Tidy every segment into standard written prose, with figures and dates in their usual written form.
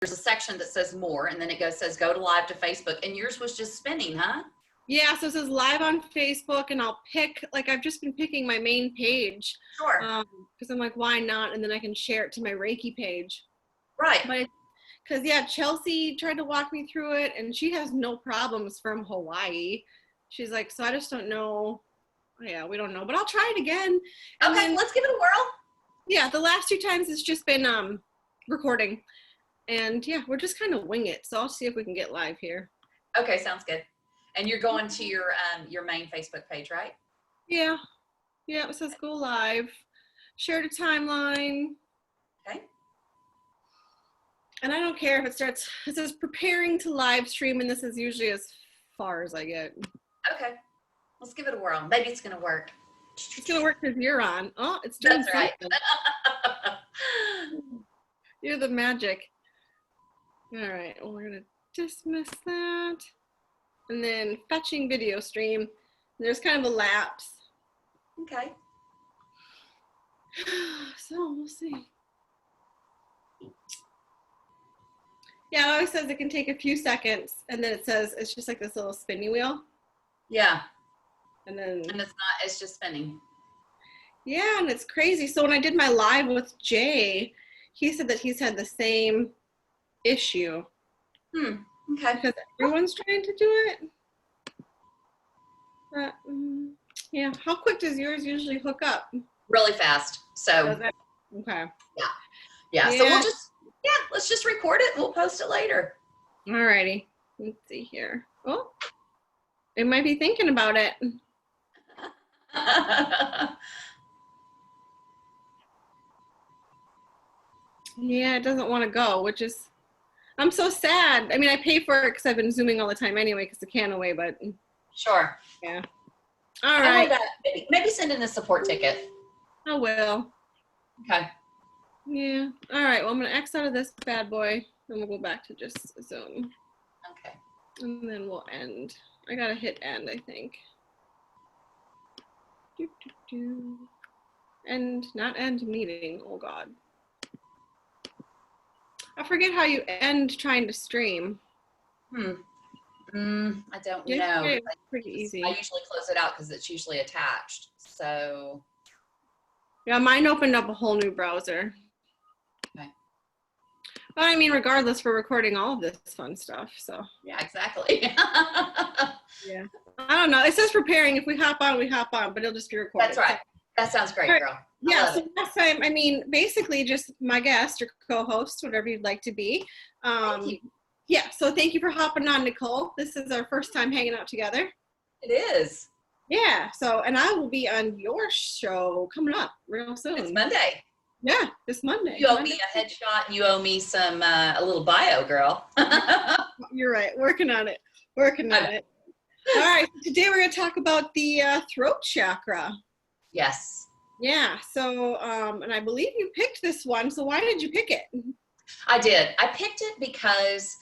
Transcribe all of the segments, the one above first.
there's a section that says more, and then it says go to live to Facebook, and yours was just spinning, huh? Yeah, so it says live on Facebook, and I'll pick, like, I've just been picking my main page. Sure. Because I'm like, why not? And then I can share it to my Reiki page. Right. But because, yeah, Chelsea tried to walk me through it, and she has no problems from Hawaii. She's like, so I just don't know. Yeah, we don't know, but I'll try it again. And okay, let's give it a whirl. Yeah, the last 2 times it's just been recording. And yeah, we're just kind of wing it. So I'll see if we can get live here. Okay, sounds good. And you're going to your main Facebook page, right? Yeah. Yeah, it says go live. Share the timeline. Okay. And I don't care if it says preparing to live stream, and this is usually as far as I get. Okay. Let's give it a whirl. Maybe it's going to work. It's going to work because you're on. Oh, it's doing That's right. You're the magic. All right. Well, we're going to dismiss that. And then fetching video stream. There's kind of a lapse. Okay. So we'll see. Yeah, it always says it can take a few seconds, and then it says it's just like this little spinny wheel. Yeah. And it's not, it's just spinning. Yeah, and it's crazy. So when I did my live with Jay, he said that he's had the same issue. Okay. Because everyone's trying to do it. But, yeah. How quick does yours usually hook up? Really fast. So. Okay. Yeah. So let's just record it and we'll post it later. Alrighty. Let's see here. Oh, it might be thinking about it. Yeah, it doesn't want to go, which is, I'm so sad. I mean, I pay for it because I've been Zooming all the time anyway because the can away, but. Sure. Yeah. All right. Maybe send in a support ticket. I will. Okay. Yeah. All right. Well, I'm going to X out of this bad boy, and we'll go back to just Zoom. Okay. And then we'll end. I got to hit end, I think. End, not end meeting. Oh, God. I forget how you end trying to stream. I don't know. It's pretty easy. I usually close it out because it's usually attached. So. Yeah, mine opened up a whole new browser. Okay. But I mean, regardless, we're recording all of this fun stuff, so. Yeah, exactly. Yeah. I don't know. It says preparing. If we hop on, we hop on, but it'll just be recorded. That's right. That sounds great, girl. Yeah, so last time, I mean, basically just my guest or co-host, whatever you'd like to be. Thank you. Yeah, so thank you for hopping on, Nicole. This is our first time hanging out together. It is. Yeah, so, and I will be on your show coming up real soon. It's Monday. Yeah, this Monday. You owe me a headshot and you owe me some, a little bio, girl. You're right, working on it. All right, so today we're going to talk about the throat chakra. Yes. Yeah, so, and I believe you picked this one, so why did you pick it? I did. I picked it because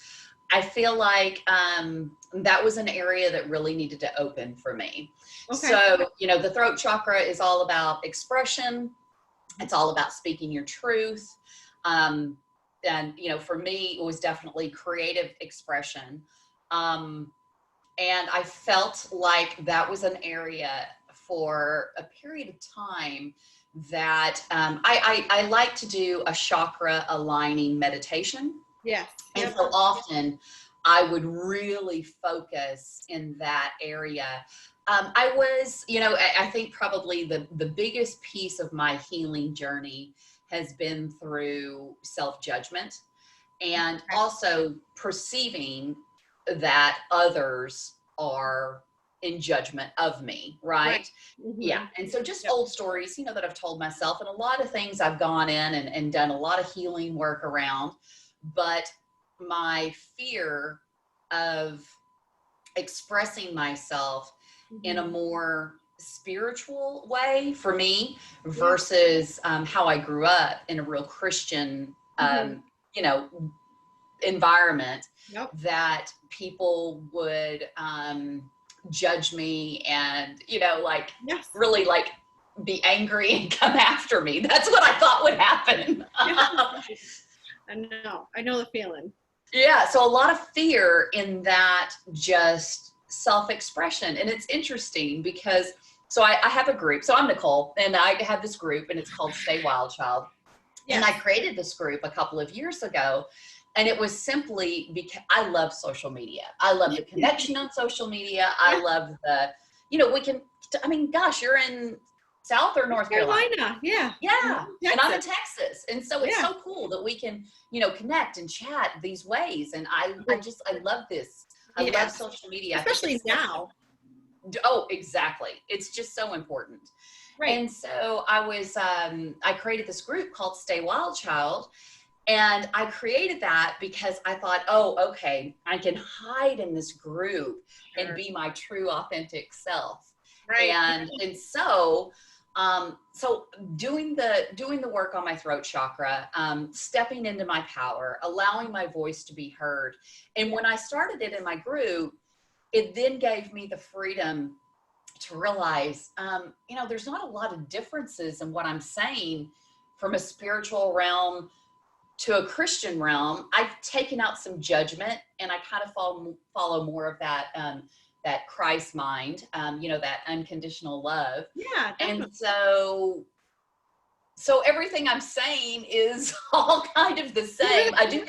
I feel like that was an area that really needed to open for me. Okay. So, the throat chakra is all about expression. It's all about speaking your truth. And, for me, it was definitely creative expression. And I felt like that was an area for a period of time that I like to do a chakra aligning meditation. Yes. And so often I would really focus in that area. I was, I think probably the biggest piece of my healing journey has been through self-judgment and also perceiving that others are in judgment of me, right? Mm-hmm. Yeah. And so just old stories, that I've told myself, and a lot of things I've gone in and done a lot of healing work around, but my fear of expressing myself in a more spiritual way for me versus how I grew up in a real Christian, environment, that people would judge me and, really be angry and come after me. That's what I thought would happen. I know the feeling. Yeah, so a lot of fear in that just self-expression. And it's interesting because, so I have a group. So I'm Nicole, and I have this group, and it's called Stay Wild Child. And I Yes. created this group a couple of years ago. And it was simply because I love social media. I love the connection on social media. I Yeah. love the, we can, I mean, gosh, you're in South or North Carolina? Carolina, yeah. Yeah. And I'm in Texas. Texas. And so it's Yeah. so cool that we can, connect and chat these ways. And I love this. I love Yes. social media. I think Especially it's now. Oh, exactly. It's just so important. Right. And so I created this group called Stay Wild Child. And I created that because I thought, oh, okay, I can hide in this group and Sure. be my true authentic self. Right. And so doing the work on my throat chakra, stepping into my power, allowing my voice to be heard. And when I started it in my group, it then gave me the freedom to realize, there's not a lot of differences in what I'm saying from a spiritual realm to a Christian realm. I've taken out some judgment, and I kind of follow more of that, that Christ mind, that unconditional love. Yeah, definitely. And so everything I'm saying is all kind of the same. I do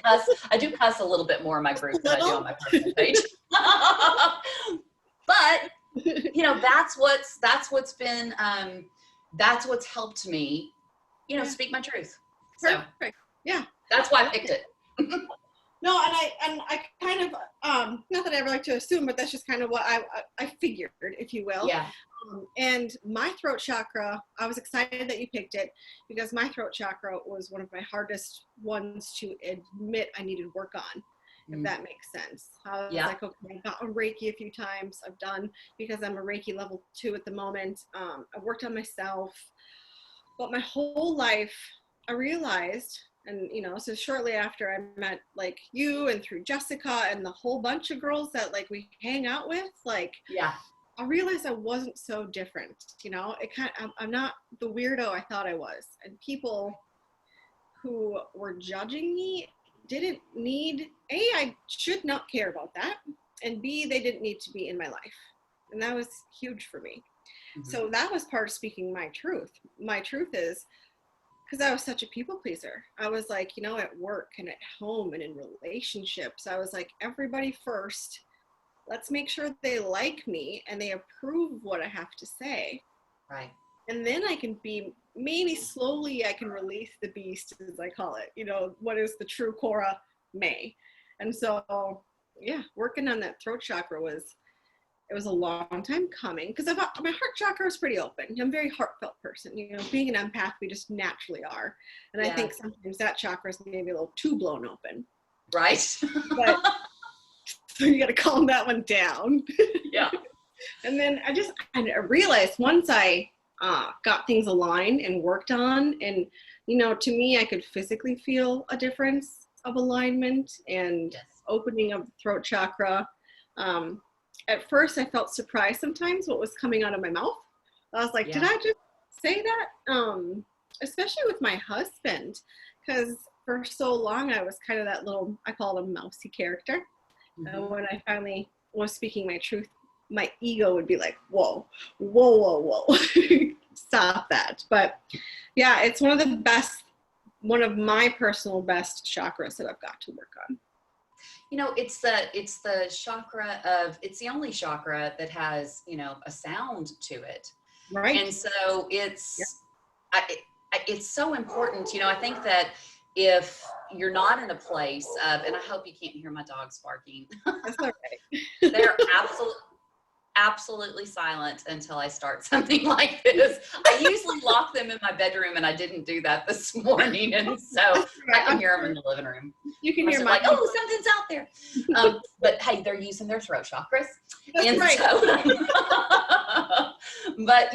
cuss a little bit more in my group than I do on my personal page. But that's what's helped me, speak my truth. So Perfect. Yeah. that's why I picked it. No, and I kind of not that I ever like to assume, but that's just kind of what I figured, if you will. Yeah. And my throat chakra, I was excited that you picked it because my throat chakra was one of my hardest ones to admit I needed work on, if that makes sense. I was like, okay, I've gotten Reiki a few times. I've done, because I'm a Reiki level 2 at the moment. I've worked on myself, but my whole life I realized, and so shortly after I met like you and through Jessica and the whole bunch of girls that like we hang out with, like, yeah, I realized I wasn't so different. I'm not the weirdo I thought I was. And people who were judging me didn't need, A, I should not care about that. And B, they didn't need to be in my life. And that was huge for me. Mm-hmm. So that was part of speaking my truth. My truth is, because I was such a people pleaser. I was like, at work and at home and in relationships, I was like, everybody first. Let's make sure they like me and they approve what I have to say. Right. And then I can maybe slowly I can release the beast, as I call it. What is the true Cora May? And so, yeah, working on that throat chakra was a long time coming, because my heart chakra is pretty open. I'm a very heartfelt person. Being an empath, we just naturally are. And I think sometimes that chakra is maybe a little too blown open. Right. But so you got to calm that one down. Yeah. And then I realized once I got things aligned and worked on, and, to me, I could physically feel a difference of alignment and opening of the throat chakra. At first, I felt surprised sometimes what was coming out of my mouth. I was like, did I just say that? Especially with my husband, because for so long I was kind of that little, I call him mousy character. Mm-hmm. When I finally was speaking my truth, my ego would be like, whoa, stop that. But yeah, it's one of my personal best chakras that I've got to work on. It's the chakra it's the only chakra that has, a sound to it. Right. And so it's so important. I think that if you're not in a place of, and I hope you can't hear my dogs barking. That's all right. They're absolutely silent until I start something like this. I usually lock them in my bedroom, and I didn't do that this morning, and so I can hear them in the living room. You can hear like, oh, something's out there. But hey, they're using their throat chakras. That's and right. So, but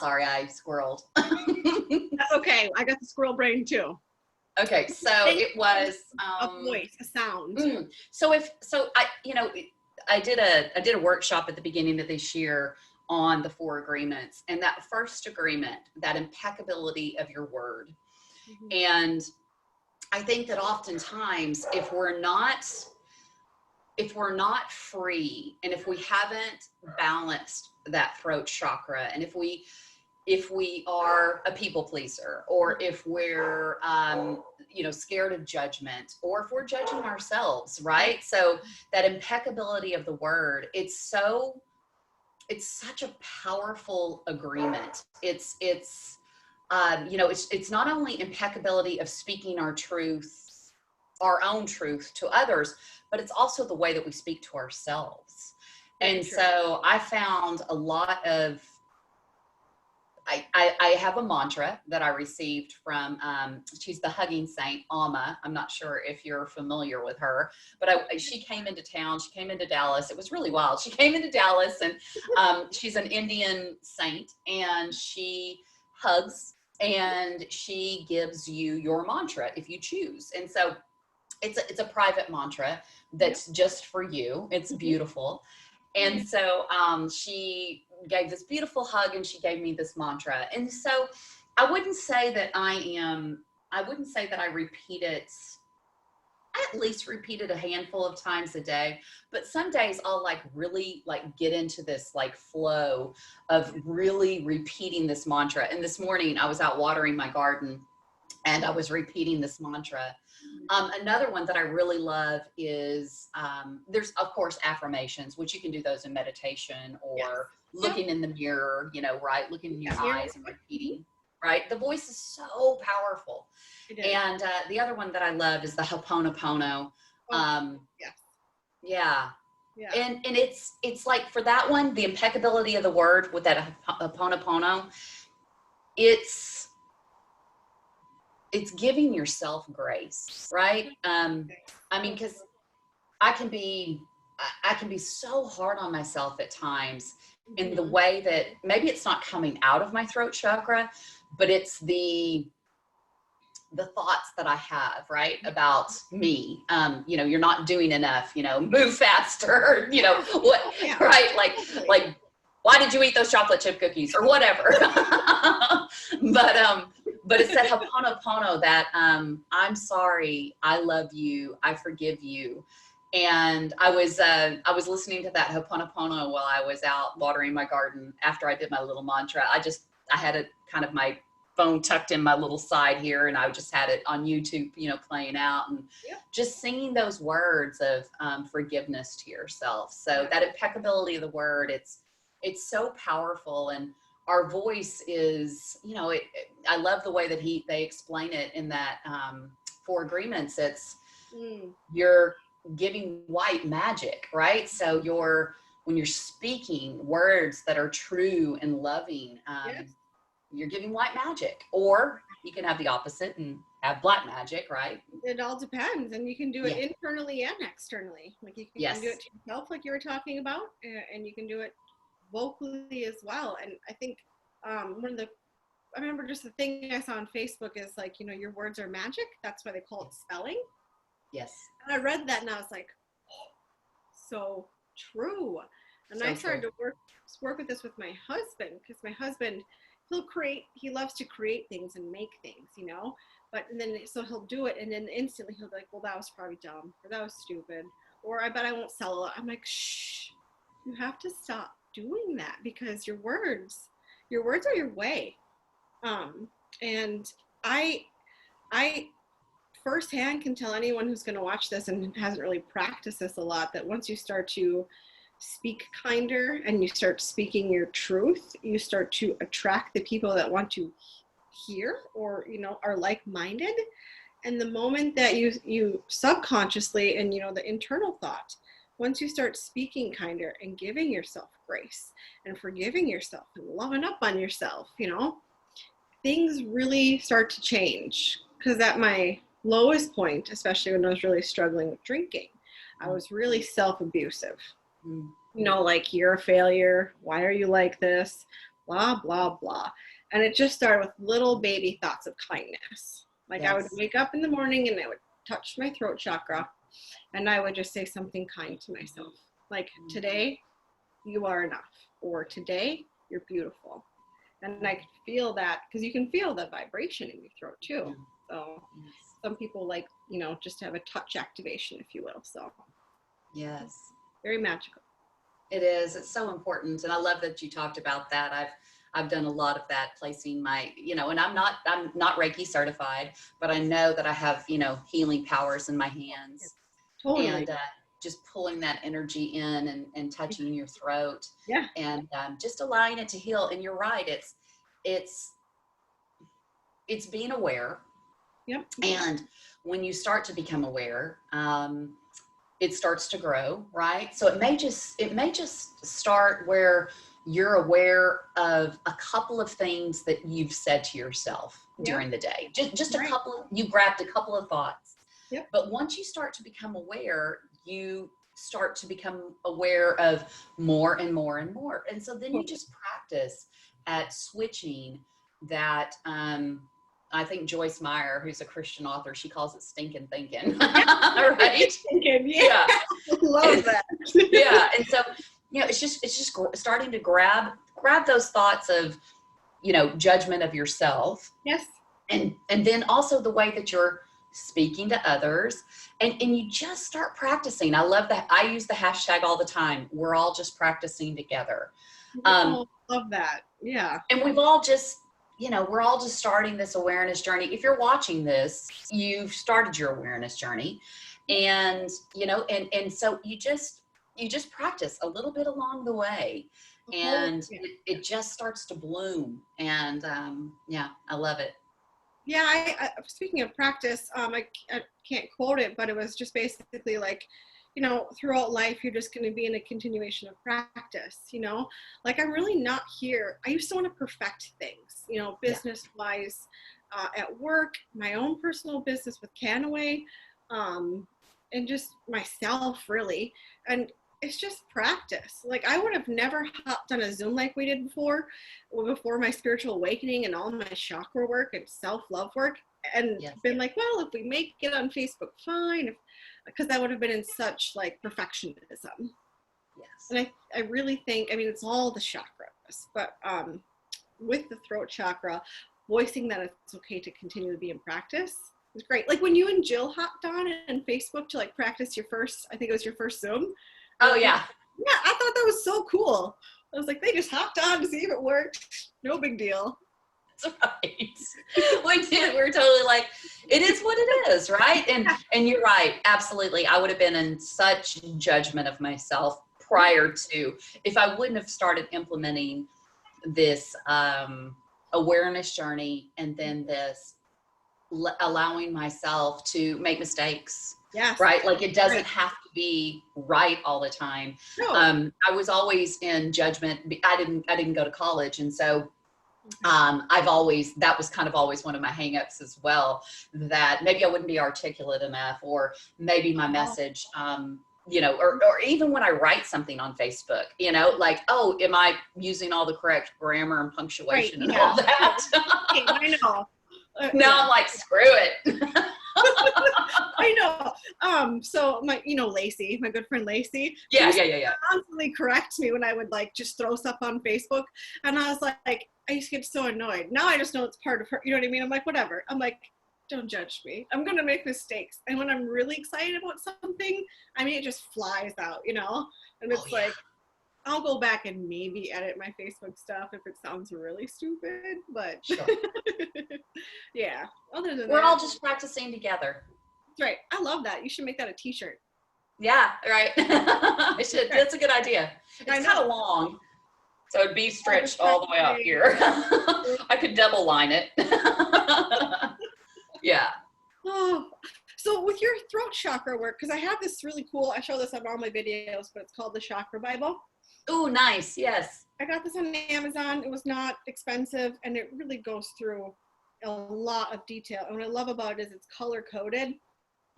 sorry, I squirreled. That's okay. I got the squirrel brain too. Okay, so it was a voice, a sound. I did a workshop at the beginning of this year on the 4 agreements, and that first agreement, that impeccability of your word. And I think that oftentimes if we're not free, and if we haven't balanced that throat chakra, and if we are a people pleaser, or if we're scared of judgment, or if we're judging ourselves, right? So that impeccability of the word, it's such a powerful agreement. It's not only impeccability of speaking our truth, our own truth to others, but it's also the way that we speak to ourselves. And so I found a lot of, I have a mantra that I received from, she's the hugging saint, Alma. I'm not sure if you're familiar with her, but she came into town. She came into Dallas. It was really wild. She came into Dallas, and she's an Indian saint, and she hugs and she gives you your mantra if you choose. And so it's a private mantra that's just for you. It's beautiful. And so she gave this beautiful hug, and she gave me this mantra. And so I wouldn't say that I repeat it. I at least repeat it a handful of times a day, but some days I'll really get into this flow of really repeating this mantra. And this morning I was out watering my garden, and I was repeating this mantra. Another one that I really love is there's, of course, affirmations, which you can do those in meditation, or looking in the mirror, right? Looking in your eyes and repeating, right? The voice is so powerful. And the other one that I love is the Ho'oponopono. Yeah. And it's like, for that one, the impeccability of the word with that Ho'oponopono, it's giving yourself grace, right? Because I can be so hard on myself at times in the way that maybe it's not coming out of my throat chakra, but it's the thoughts that I have, right, about me. You're not doing enough, move faster, right? Like, why did you eat those chocolate chip cookies, or whatever? But it's that Ho'oponopono, that I'm sorry, I love you, I forgive you. And I was listening to that Ho'oponopono while I was out watering my garden after I did my little mantra. I had it kind of my phone tucked in my little side here, and I just had it on YouTube, playing out, and just singing those words of forgiveness to yourself. So that impeccability of the word, it's so powerful. And our voice is, I love the way that they explain it in that 4 agreements. It's you're giving white magic, right? So when you're speaking words that are true and loving, you're giving white magic. Or you can have the opposite and have black magic, right? It all depends, and you can do it internally and externally. Like, you can do it to yourself, like you were talking about, and you can do it vocally as well. And I think I remember just the thing I saw on Facebook is your words are magic. That's why they call it spelling. Yes. And I read that, and I was like, oh, so true. And so I started to work with this with my husband, because my husband, he loves to create things and make things, but so he'll do it, and then instantly he'll be like, well, that was probably dumb, or that was stupid, or I bet I won't sell a lot. I'm like, shh, you have to stop doing that, because your words are your way. And I firsthand can tell anyone who's going to watch this and hasn't really practiced this a lot, that once you start to speak kinder and you start speaking your truth, you start to attract the people that want to hear, or are like-minded. And the moment that you subconsciously, and the internal thought, once you start speaking kinder and giving yourself grace and forgiving yourself and loving up on yourself, things really start to change. Because at my lowest point, especially when I was really struggling with drinking, I was really self-abusive. Like, you're a failure, why are you like this, blah, blah, blah. And it just started with little baby thoughts of kindness. Like, I would wake up in the morning and I would touch my throat chakra, and I would just say something kind to myself. Like, today, you are enough. Or today, you're beautiful. And I could feel that, because you can feel the vibration in your throat too. So Yes. some people like, just have a touch activation, if you will. So Yes. very magical. It is. It's so important. And I love that you talked about that. I've done a lot of that, placing my, and I'm not Reiki certified, but I know that I have, healing powers in my hands, Totally. and just pulling that energy in, and touching your throat, Yeah. and just allowing it to heal. And you're right. It's, it's being aware. Yep. And when you start to become aware, it starts to grow, right? So it may just start where you're aware of a couple of things that you've said to yourself Yep. during the day. Just a Right. couple, you grabbed a couple of thoughts. Yep. But once you start to become aware, you start to become aware of more and more and more. And so then you Totally. just practice at switching that. I think Joyce Meyer, who's a Christian author, she calls it stinking thinking, right? Thinking, yeah. Yeah. Love that. Yeah. And so, it's just starting to grab those thoughts of, judgment of yourself, Yes. and then also the way that you're speaking to others, and you just start practicing. I love that. I use the hashtag all the time. We're all just practicing together. Oh, love that. Yeah. And we've all just, we're all just starting this awareness journey. If you're watching this, you've started your awareness journey, and, and so you just practice a little bit along the way, and Yeah. it just starts to bloom. And, yeah, I love it. Yeah, speaking of practice, I can't quote it, but it was just basically like, throughout life, you're just going to be in a continuation of practice, like I'm really not here. I used to want to perfect things, Yeah. business wise, at work, my own personal business with Canaway, and just myself really. And it's just practice. Like I would have never hopped on a Zoom like we did before my spiritual awakening and all my chakra work and self-love work, and Yes. been like, well, if we make it on Facebook, fine. Because that would have been in such like perfectionism. Yes. And I really think, I mean, it's all the chakras, but with the throat chakra, voicing that it's okay to continue to be in practice is great. Like when you and Jill hopped on and Facebook to like practice your first, I think it was your first Zoom. Oh, yeah. Yeah, I thought that was so cool. I was like, they just hopped on to see if it worked. No big deal. That's right. We did. We were totally like, it is what it is, right? And you're right. Absolutely. I would have been in such judgment of myself prior to, if I wouldn't have started implementing this awareness journey, and then this allowing myself to make mistakes. Yes. Right? Like it doesn't have to be right all the time. No. I was always in judgment. I didn't go to college. And so that was kind of always one of my hangups as well, that maybe I wouldn't be articulate enough, or maybe my message, or even when I write something on Facebook, like, oh, am I using all the correct grammar and punctuation and all that? I know. Now I'm like, screw it. I know. So Lacey, my good friend Lacey, Yeah. constantly correct me when I would like just throw stuff on Facebook, and I was like, I used to get so annoyed. Now I just know it's part of her. You know what I mean? I'm like, whatever. I'm like, don't judge me. I'm gonna make mistakes, and when I'm really excited about something, I mean, it just flies out, and it's like, I'll go back and maybe edit my Facebook stuff if it sounds really stupid, but Sure. yeah. Other than We're that, all just practicing together. that's right. I love that. You should make that a t-shirt. Yeah, right. I should. That's a good idea. It's kind of long, so it'd be stretched all the way up here. I could double line it. Yeah. Oh, so with your throat chakra work, because I have this really cool, I show this on all my videos, but it's called the Chakra Bible. Oh, nice. Yes. I got this on Amazon. It was not expensive, and it really goes through a lot of detail. And what I love about it is it's color coded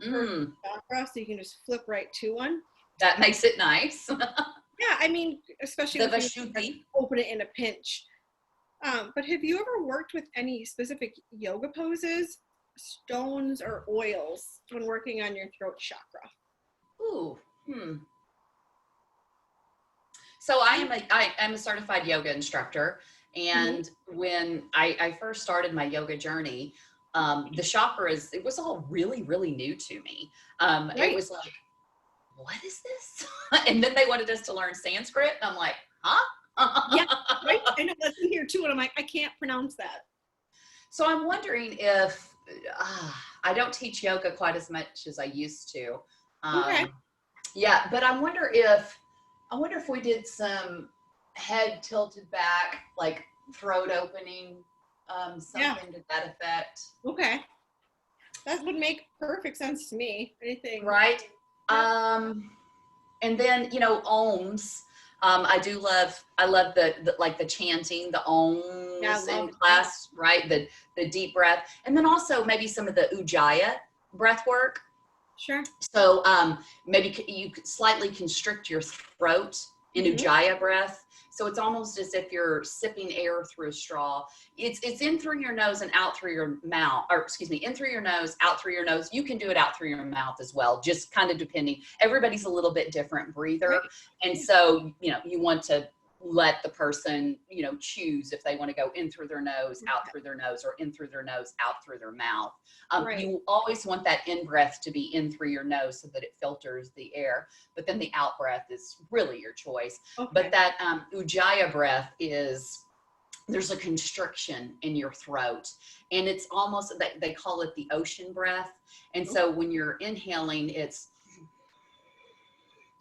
per chakra, so you can just flip right to one. That makes it nice. Yeah, I mean, especially if you open it in a pinch. But have you ever worked with any specific yoga poses, stones, or oils when working on your throat chakra? Ooh. So I am a certified yoga instructor. And when I first started my yoga journey, the chakras, it was all really, really new to me. It was like, what is this? And then they wanted us to learn Sanskrit. And I'm like, huh? Yeah, right. I know that's in here too. And I'm like, I can't pronounce that. So I'm wondering if I don't teach yoga quite as much as I used to. Okay. Yeah, but I wonder if we did some head tilted back, like throat opening, something to that effect. Okay. That would make perfect sense to me. Anything. Right. And then, ohms. I love the like the chanting, the ohms in class, right? The deep breath. And then also maybe some of the ujjayi breath work. Sure. So maybe you slightly constrict your throat in ujjayi breath. So it's almost as if you're sipping air through a straw. It's in through your nose and out through your mouth, or excuse me, in through your nose, out through your nose. You can do it out through your mouth as well, just kind of depending. Everybody's a little bit different breather. Right. And so, you want to let the person, choose if they want to go in through their nose, out through their nose, or in through their nose, out through their mouth. You always want that in breath to be in through your nose so that it filters the air. But then the out breath is really your choice. Okay. But that ujjayi breath there's a constriction in your throat, and it's almost, they call it the ocean breath. And so when you're inhaling,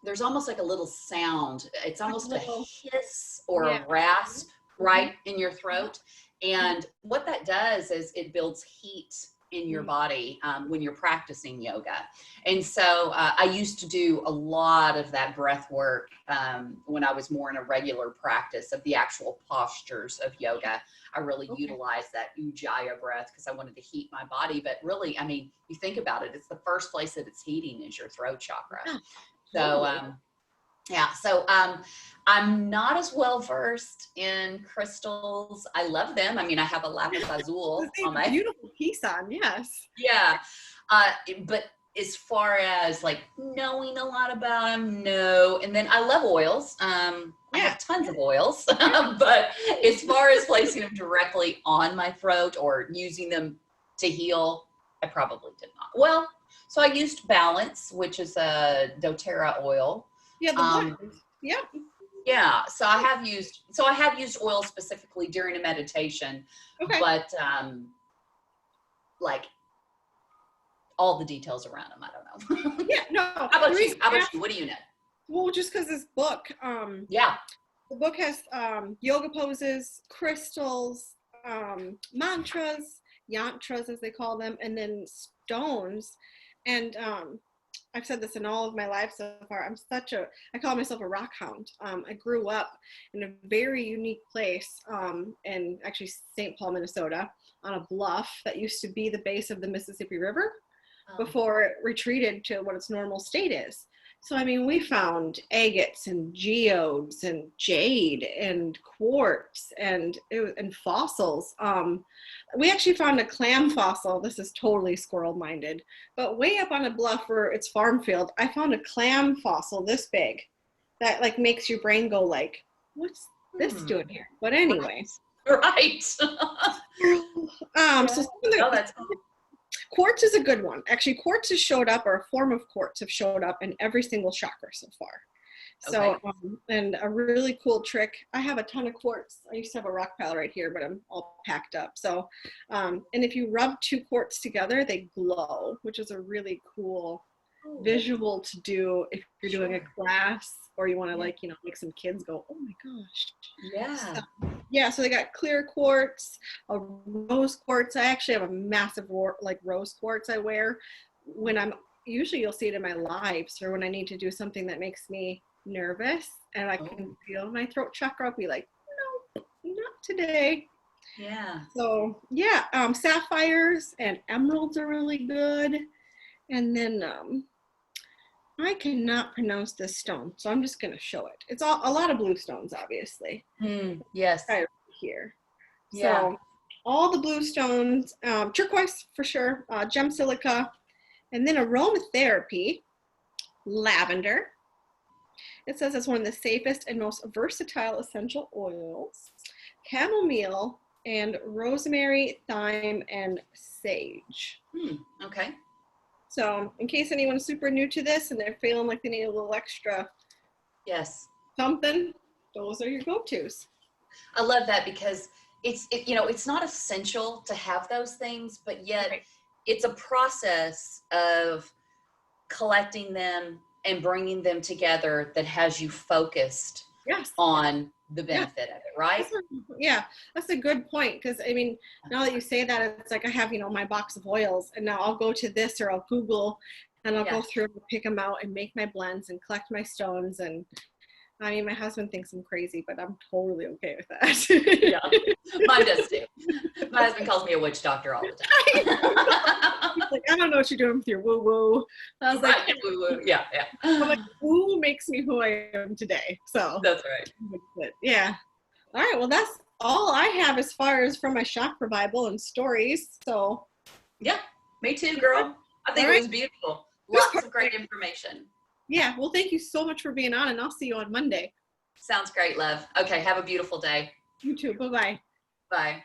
there's almost like a little sound. It's almost a hiss or a rasp, right, in your throat. And what that does is it builds heat in your body when you're practicing yoga. And so I used to do a lot of that breath work when I was more in a regular practice of the actual postures of yoga. I really utilized that ujjayi breath because I wanted to heat my body. But really, I mean, you think about it, it's the first place that it's heating is your throat chakra. So, I'm not as well versed in crystals. I love them. I mean, I have a lapis lazuli on my beautiful piece on. Yes. Yeah. But as far as like knowing a lot about them, no. And then I love oils. I have tons of oils, but as far as placing them directly on my throat or using them to heal, I probably did not. Well, so I used Balance, which is a doTERRA oil. Yeah, the blend. Yeah. Yeah. So I have used oil specifically during a meditation. Okay. But like all the details around them, I don't know. Yeah, no. How about you? What do you know? Well, just because this book, the book has yoga poses, crystals, mantras, yantras as they call them, and then stones. And I've said this in all of my life so far. I call myself a rock hound. I grew up in a very unique place in actually St. Paul, Minnesota, on a bluff that used to be the base of the Mississippi River before it retreated to what its normal state is. So, I mean, we found agates and geodes and jade and quartz and fossils. We actually found a clam fossil. This is totally squirrel-minded. But way up on a bluff where it's farm field, I found a clam fossil this big that like makes your brain go like, what's this doing here? But anyway. Right. So that's quartz is a good one. Actually, quartz has showed up, or a form of quartz have showed up in every single chakra so far. So, and a really cool trick. I have a ton of quartz. I used to have a rock pile right here, but I'm all packed up. So, and if you rub two quartz together, they glow, which is a really cool visual to do if you're doing a class or you want to like, make some kids go, oh my gosh. Yeah. So they got clear quartz, a rose quartz. I actually have a massive rose quartz I wear when usually you'll see it in my lives or when I need to do something that makes me nervous and I can feel my throat chakra. I'll be like, no, not today. Yeah. So sapphires and emeralds are really good. And then I cannot pronounce this stone, so I'm just going to show it. It's a lot of blue stones, obviously. Yes. Right here. Yeah. So all the blue stones, turquoise for sure, gem silica, and then aromatherapy, lavender. It says it's one of the safest and most versatile essential oils. Chamomile, and rosemary, thyme, and sage. Okay. So in case anyone's super new to this and they're feeling like they need a little extra Yes. something, those are your go-tos. I love that because it's not essential to have those things, but yet Right. it's a process of collecting them and bringing them together that has you focused Yes. on the benefit of it, right? That's a good point. Because I mean, now that you say that, it's like I have, my box of oils, and now I'll go to this or I'll Google and I'll go through and pick them out and make my blends and collect my stones. And I mean, my husband thinks I'm crazy, but I'm totally okay with that. Yeah, mine does too. My husband calls me a witch doctor all the time. He's like, I don't know what you're doing with your woo woo. I was like, yeah. I'm like, woo makes me who I am today. So that's right. Yeah. All right. Well, that's all I have as far as from my chakra Bible and stories. So yeah, me too, girl. I think it was beautiful. Lots of great information. Yeah. Well, thank you so much for being on, and I'll see you on Monday. Sounds great, love. Okay. Have a beautiful day. You too. Bye-bye. Bye.